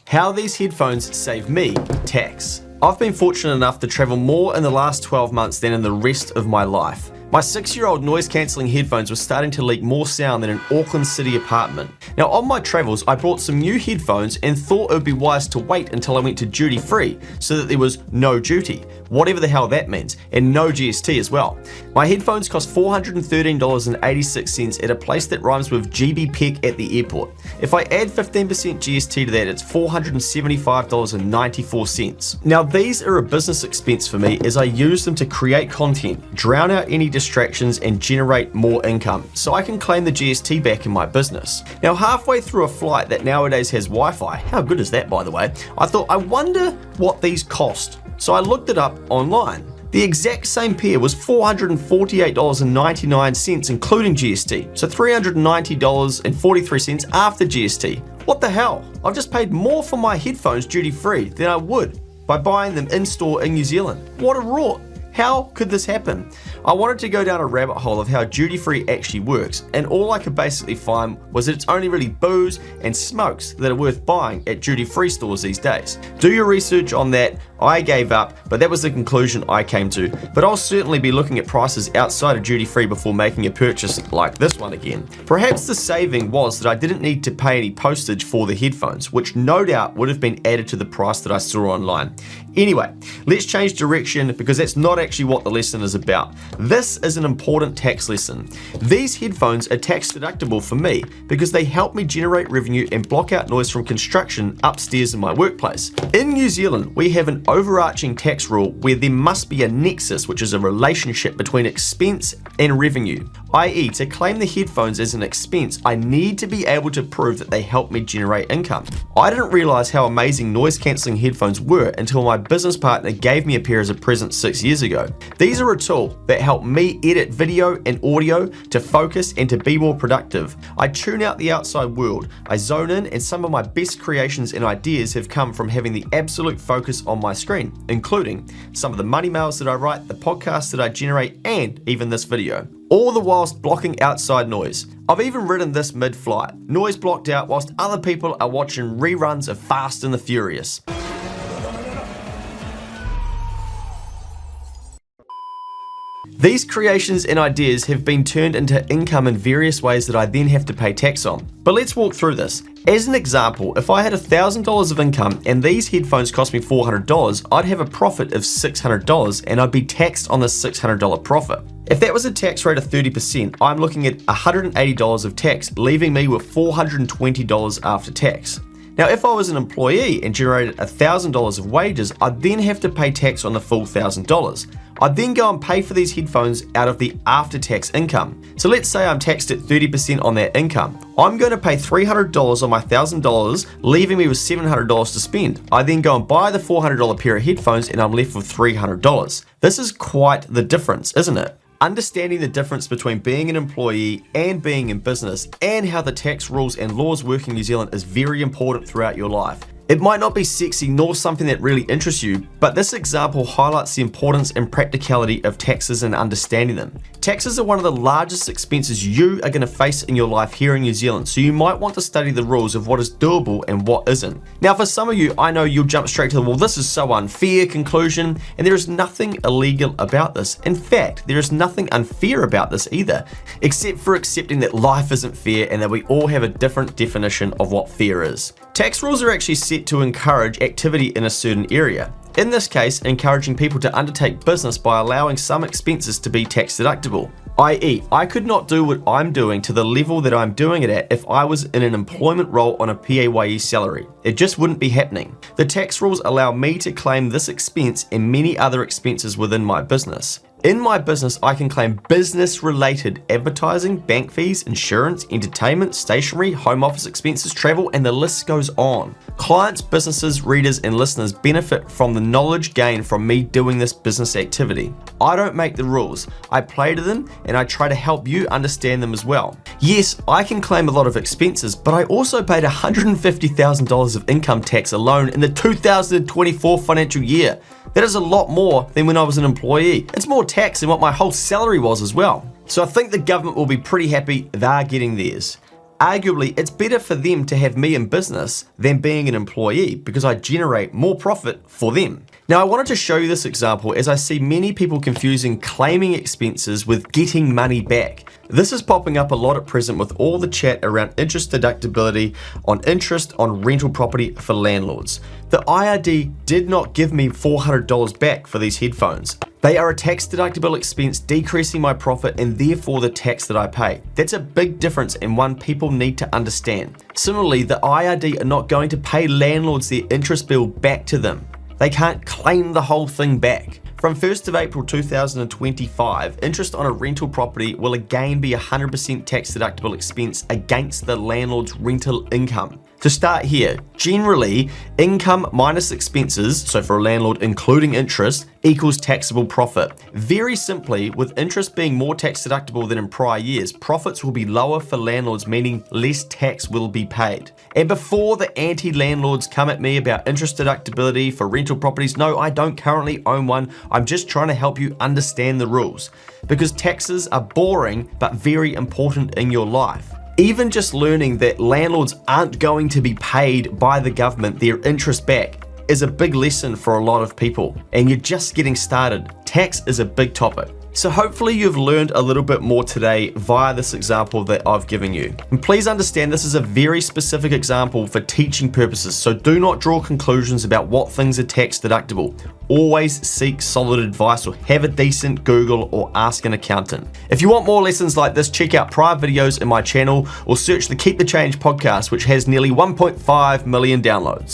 How these headphones save me tax. I've been fortunate enough to travel more in the last 12 months than in the rest of my life. My 6-year-old noise-cancelling headphones were starting to leak more sound than an Auckland City apartment. Now on my travels, I brought some new headphones and thought it would be wise to wait until I went to duty free so that there was no duty, whatever the hell that means, and no GST as well. My headphones cost $413.86 at a place that rhymes with GBPEC at the airport. If I add 15% GST to that, it's $475.94. Now these are a business expense for me as I use them to create content, drown out any distractions and generate more income, so I can claim the GST back in my business. Now halfway through a flight that nowadays has Wi-Fi, how good is that by the way, I thought I wonder what these cost. So I looked it up online. The exact same pair was $448.99 including GST, so $390.43 after GST. What the hell? I've just paid more for my headphones duty free than I would by buying them in store in New Zealand. What a rort! How could this happen? I wanted to go down a rabbit hole of how duty-free actually works, and all I could basically find was that it's only really booze and smokes that are worth buying at duty-free stores these days. Do your research on that. I gave up, but that was the conclusion I came to. But I'll certainly be looking at prices outside of duty-free before making a purchase like this one again. Perhaps the saving was that I didn't need to pay any postage for the headphones, which no doubt would have been added to the price that I saw online. Anyway, let's change direction because that's not actually what the lesson is about. This is an important tax lesson. These headphones are tax deductible for me because they help me generate revenue and block out noise from construction upstairs in my workplace. In New Zealand, we have an overarching tax rule where there must be a nexus, which is a relationship between expense and revenue. i.e., to claim the headphones as an expense, I need to be able to prove that they help me generate income. I didn't realize how amazing noise-cancelling headphones were until my business partner gave me a pair as a present 6 years ago. These are a tool that help me edit video and audio to focus and to be more productive. I tune out the outside world, I zone in, and some of my best creations and ideas have come from having the absolute focus on my screen, including some of the money mails that I write, the podcasts that I generate, and even this video. All the whilst blocking outside noise. I've even written this mid-flight. Noise blocked out whilst other people are watching reruns of Fast and the Furious. These creations and ideas have been turned into income in various ways that I then have to pay tax on. But let's walk through this. As an example, if I had $1,000 of income and these headphones cost me $400, I'd have a profit of $600 and I'd be taxed on the $600 profit. If that was a tax rate of 30%, I'm looking at $180 of tax, leaving me with $420 after tax. Now, if I was an employee and generated $1,000 of wages, I'd then have to pay tax on the full $1,000. I'd then go and pay for these headphones out of the after-tax income. So let's say I'm taxed at 30% on that income. I'm going to pay $300 on my $1,000, leaving me with $700 to spend. I then go and buy the $400 pair of headphones and I'm left with $300. This is quite the difference, isn't it? Understanding the difference between being an employee and being in business and how the tax rules and laws work in New Zealand is very important throughout your life. It might not be sexy nor something that really interests you, but this example highlights the importance and practicality of taxes and understanding them. Taxes are one of the largest expenses you are going to face in your life here in New Zealand, so you might want to study the rules of what is doable and what isn't. Now for some of you, I know you'll jump straight to the, well, this is so unfair conclusion, and there is nothing illegal about this. In fact, there is nothing unfair about this either, except for accepting that life isn't fair and that we all have a different definition of what fair is. Tax rules are actually set to encourage activity in a certain area. In this case, encouraging people to undertake business by allowing some expenses to be tax deductible. i.e., I could not do what I'm doing to the level that I'm doing it at if I was in an employment role on a PAYE salary. It just wouldn't be happening. The tax rules allow me to claim this expense and many other expenses within my business. In my business, I can claim business-related advertising, bank fees, insurance, entertainment, stationery, home office expenses, travel, and the list goes on. Clients, businesses, readers, and listeners benefit from the knowledge gained from me doing this business activity. I don't make the rules. I play to them, and I try to help you understand them as well. Yes, I can claim a lot of expenses, but I also paid $150,000 of income tax alone in the 2024 financial year. That is a lot more than when I was an employee. It's more tax than what my whole salary was as well. So I think the government will be pretty happy they're getting theirs. Arguably, it's better for them to have me in business than being an employee because I generate more profit for them. Now, I wanted to show you this example as I see many people confusing claiming expenses with getting money back. This is popping up a lot at present with all the chat around interest deductibility on interest on rental property for landlords. The IRD did not give me $400 back for these headphones. They are a tax deductible expense, decreasing my profit and therefore the tax that I pay. That's a big difference and one people need to understand. Similarly, the IRD are not going to pay landlords their interest bill back to them. They can't claim the whole thing back. From 1st of April 2025, interest on a rental property will again be 100% tax deductible expense against the landlord's rental income. To start here, generally, income minus expenses, so for a landlord including interest, equals taxable profit. Very simply, with interest being more tax deductible than in prior years, profits will be lower for landlords, meaning less tax will be paid. And before the anti-landlords come at me about interest deductibility for rental properties, no, I don't currently own one. I'm just trying to help you understand the rules, because taxes are boring but very important in your life. Even just learning that landlords aren't going to be paid by the government their interest back is a big lesson for a lot of people, and you're just getting started. Tax is a big topic. So hopefully you've learned a little bit more today via this example that I've given you. And please understand this is a very specific example for teaching purposes, so do not draw conclusions about what things are tax deductible. Always seek solid advice or have a decent Google or ask an accountant. If you want more lessons like this, check out prior videos in my channel or search the Keep the Change podcast, which has nearly 1.5 million downloads.